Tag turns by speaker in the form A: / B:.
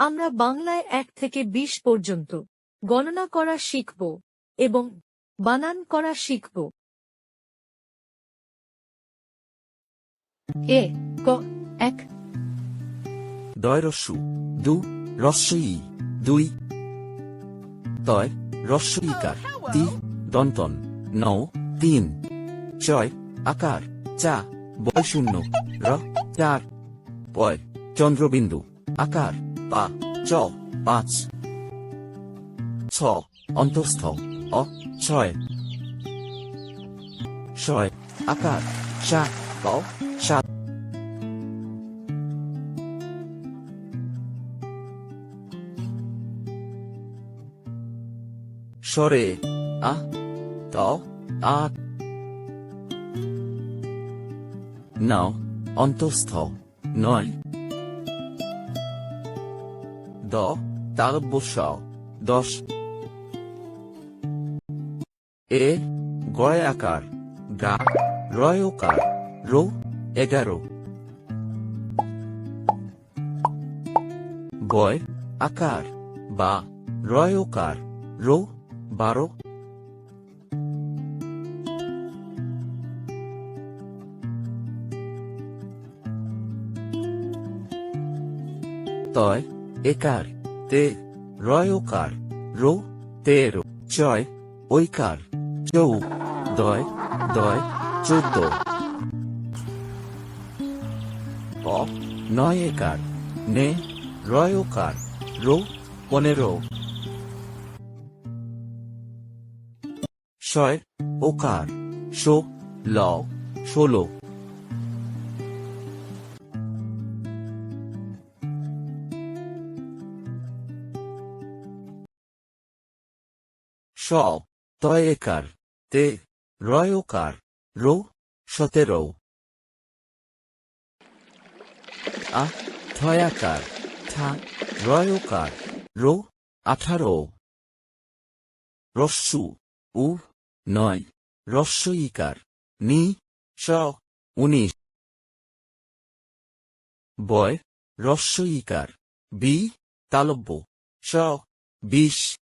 A: আমরা বাংলায় 1 থেকে 20 পর্যন্ত গণনা করা শিখব এবং বানান করা শিখব। এ ক 1
B: দয় রস্যু দু রস্যই দুই তয় রস্যইকার তি দন্তন নৌ তিন চয় আকার চা বয় শূন্য র চার পয় চন্দ্রবিন্দু আকার পা চ পাঁচ ছ অন্তঃস্থ অ ছয় শয় আকার সা ক সাত স্বরে আ ত আ ন অন্তঃস্থ নয় দ তালব্য দশ এ গয় আকার গা রয় ওকার রো 11 বয় আকার বা রয় ওকার রো 12 তয় একার তে রয় ওকার রো 13 চয় ঐকার চৌ দয় দয় 14 ক নয় একার নে রয় ওকার রো 15 শয় ওকার শো ল 16 স তয় একার তে রয় ওকার রো 17 আ থয়াকার থা রয় ওকার রো 18 রস্যু উ 9 রস্যইকার নি স 19 বয় রস্যইকার বি তালব্য স 20